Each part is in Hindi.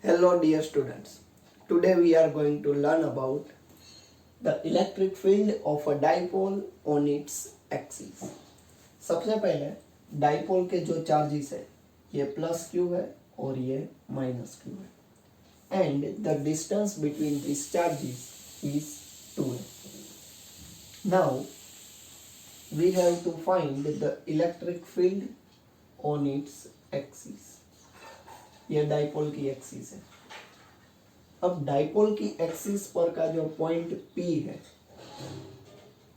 Hello dear students. Today we are going to learn about the electric field of a dipole on its axis. सबसे पहले डाइपोल के जो चार्जेस है ये प्लस क्यू है और ये माइनस क्यू है and the distance between this charges is 2 है. Now we have to find the electric field on its axis. ये डाइपोल की एक्सिस है. अब डाइपोल की एक्सिस पर का जो पॉइंट P है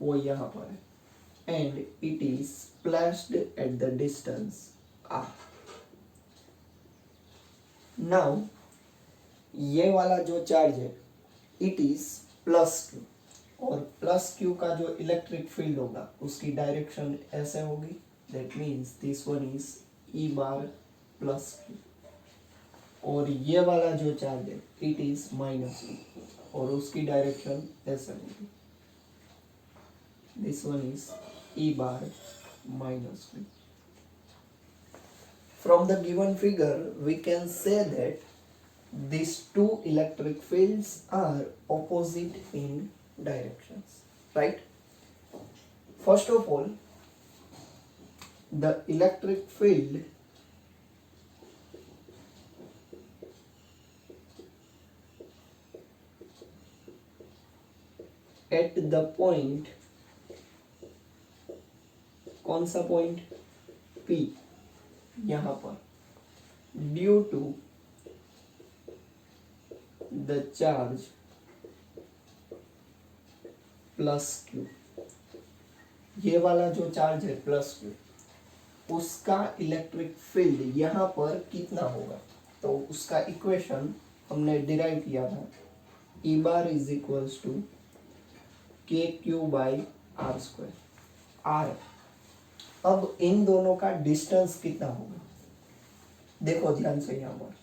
वो यहाँ पर है and it is placed at the distance R. Now ये वाला जो चार्ज है इट इज प्लस क्यू और प्लस क्यू का जो इलेक्ट्रिक फील्ड होगा उसकी डायरेक्शन ऐसे होगी. That means this one is E bar plus Q और ये वाला जो चार्ज है इट इज माइनस क्यू और उसकी डायरेक्शन ऐसे होगी. This one is E bar minus Q. From the given figure we can say that these two electric fields are opposite in directions, right? First of all, the electric field at the point, कौन सा पॉइंट P यहाँ पर, due to the charge plus Q. ये वाला जो चार्ज है प्लस क्यू उसका इलेक्ट्रिक फील्ड यहाँ पर कितना होगा तो उसका इक्वेशन हमने डिराइव किया था. E bar is equals to K Q by R square. R अब इन दोनों का डिस्टेंस कितना होगा देखो ध्यान से. यहाँ पर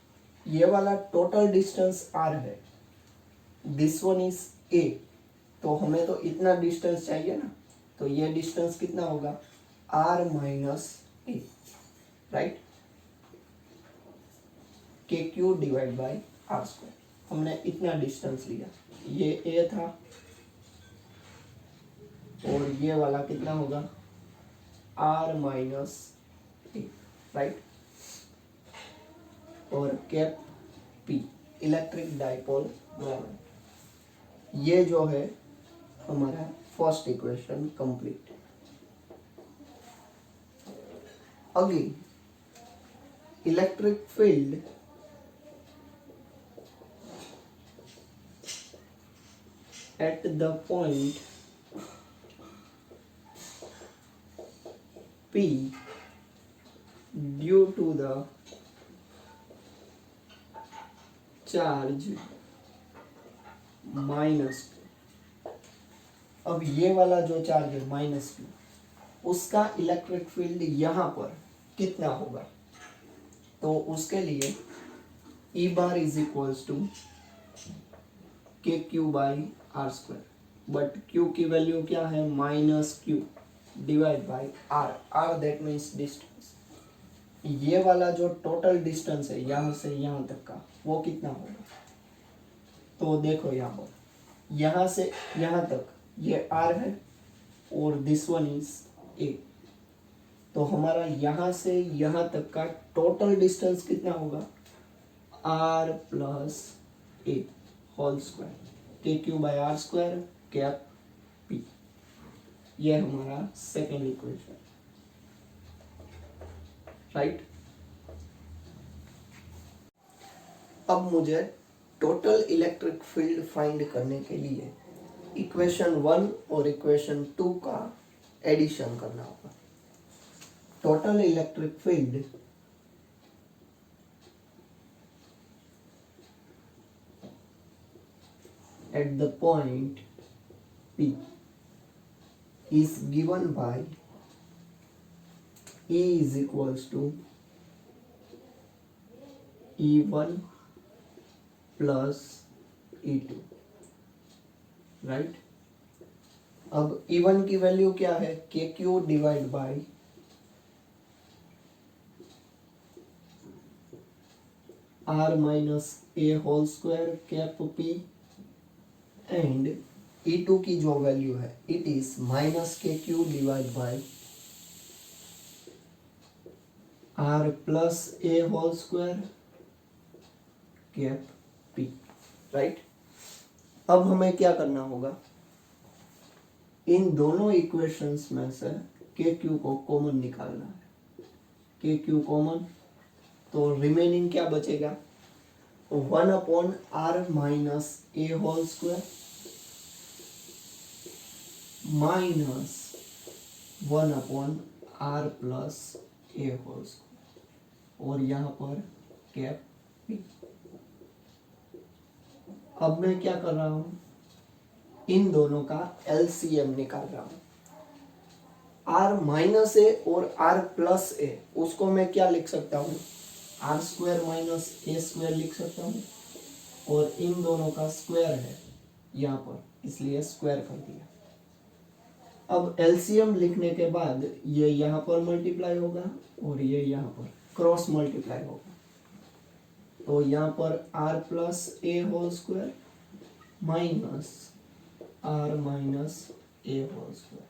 ये वाला टोटल डिस्टेंस r है. दिस वन इज a तो हमें तो इतना डिस्टेंस चाहिए ना तो ये डिस्टेंस कितना होगा r minus a, right. K Q divide by R square. हमने इतना डिस्टेंस लिया. ये a था और ये वाला कितना होगा r माइनस a, राइट. और cap P electric dipole moment. ये जो है हमारा first equation complete. Again electric field at the point P due to the charge minus Q. अब ये वाला जो चार्ज है माइनस क्यू उसका इलेक्ट्रिक फील्ड यहाँ पर कितना होगा तो उसके लिए E bar is equals to K Q by R square. But Q की वैल्यू क्या है minus Q divide by R. R that means distance. ये वाला जो टोटल डिस्टेंस है यहाँ से यहाँ तक का वो कितना होगा तो देखो यहाँ से यहाँ तक ये r है और दिस वन इज a. तो हमारा यहाँ से यहाँ तक का टोटल डिस्टेंस कितना होगा r plus a whole square. K Q by R square cap p. ये हमारा सेकेंड इक्वेशन, राइट. अब मुझे टोटल इलेक्ट्रिक फील्ड फाइंड करने के लिए इक्वेशन 1 और इक्वेशन 2 का एडिशन करना होगा. Total electric field at the point P is given by E is equals to E1 plus E2, right. अब E1 की वैल्यू क्या है K Q divide by R minus A whole square cap P and E2 की जो वैल्यू है it is minus K Q divide by R plus A whole square cap P, right. अब हमें क्या करना होगा, इन दोनों इक्वेशंस में से के क्यू को कॉमन निकालना है। के क्यू कॉमन, तो रिमेनिंग क्या बचेगा, 1/r minus A whole square minus 1/r plus A whole square और यहाँ पर कैप पी। अब मैं क्या कर रहा हूं, इन दोनों का एलसीएम निकाल रहा हूं। आर माइनस ए और आर प्लस ए, उसको मैं क्या लिख सकता हूं, R square minus A square लिख सकता हूं, और इन दोनों का स्क्वायर है यहाँ पर, इसलिए स्क्वायर कर दिया। अब एलसीएम लिखने के बाद ये यहाँ पर मल्टीप्लाई होगा और ये यहाँ पर क्रॉस मल्टीप्लाई होगा, तो यहाँ पर R plus A whole square minus R minus A whole square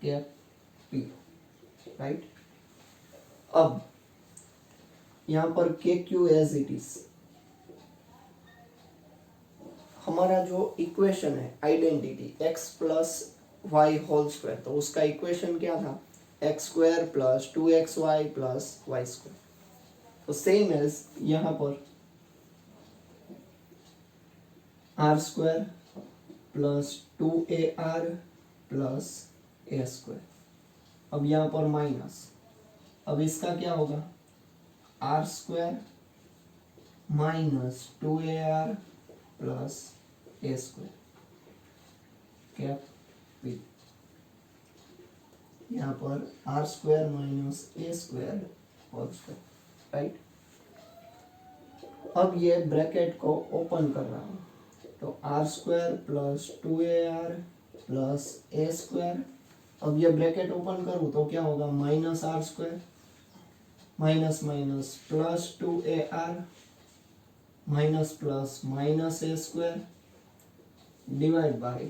cap P, right. अब यहाँ पर के क्यू एज इट इज, हमारा जो इक्वेशन है identity x plus Y whole square, तो उसका इक्वेशन क्या था, X square plus 2xy plus Y square. तो सेम एज यहाँ पर R square plus 2ar plus A square. अब यहाँ पर माइनस, अब इसका क्या होगा, R square minus 2ar plus A square cap P. यहाँ पर R square minus A square whole square, right. अब ये ब्रैकेट को ओपन कर रहा हूँ, तो are square plus 2ar plus A square. अब ये ब्रैकेट ओपन करूँ तो क्या होगा, minus R square minus minus plus 2ar minus plus minus A square divide by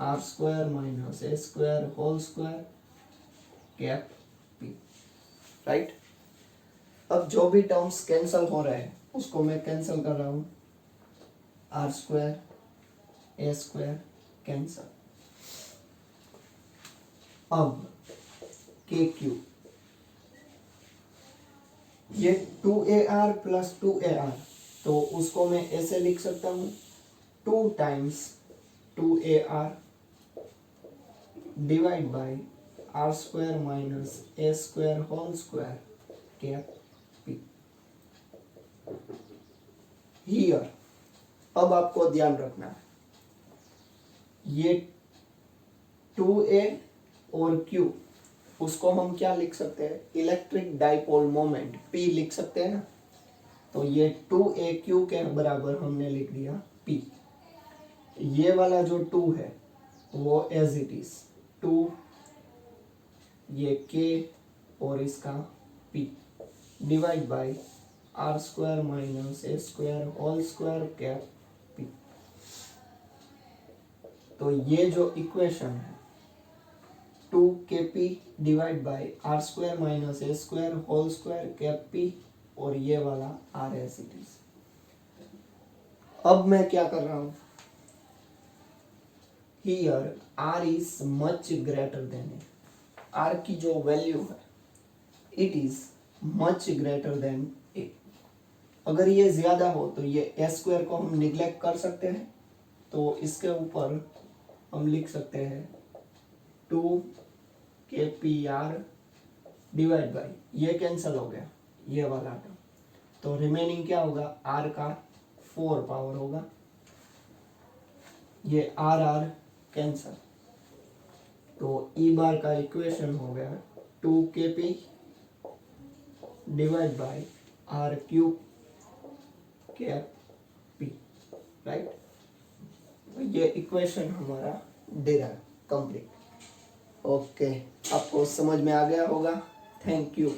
R square minus A square whole square cap P, right. अब जो भी टर्म्स कैंसल हो रहे हैं उसको मैं कैंसल कर रहा हूं, R square A square cancel. अब के क्यू, ये 2ar प्लस 2ar, तो उसको मैं ऐसे लिख सकता हूं, 2 times 2ar divide by R square minus A square whole square cap P. Here अब आपको ध्यान रखना है, ये 2a और q, उसको हम क्या लिख सकते हैं, इलेक्ट्रिक डाइपोल मोमेंट p लिख सकते हैं ना। तो ये 2aq के बराबर हमने लिख दिया p। ये वाला जो 2 है वो एज इट इज 2, ये k और इसका p divide by R square minus A square whole square cap p। तो ये जो इक्वेशन है 2kp divide by R square minus A square whole square cap p, और ये वाला आर एज इट इज। अब मैं क्या कर रहा हूं, here R is much greater than A, R की जो वैल्यू है it is much greater than A. अगर ये ज्यादा हो तो ये ए स्क्वायर को हम निग्लेक्ट कर सकते हैं, तो इसके ऊपर हम लिख सकते हैं 2kpr डिवाइड बाय, ये कैंसिल हो गया ये वाला टर्म, तो रिमेनिंग क्या होगा, r का 4 पावर होगा, ये r कैंसिल, तो ई बार का इक्वेशन हो गया 2kp divide bye r cube cap p, right. ये इक्वेशन हमारा डिराइव कंप्लीट। ओके, आपको समझ में आ गया होगा। Thank you.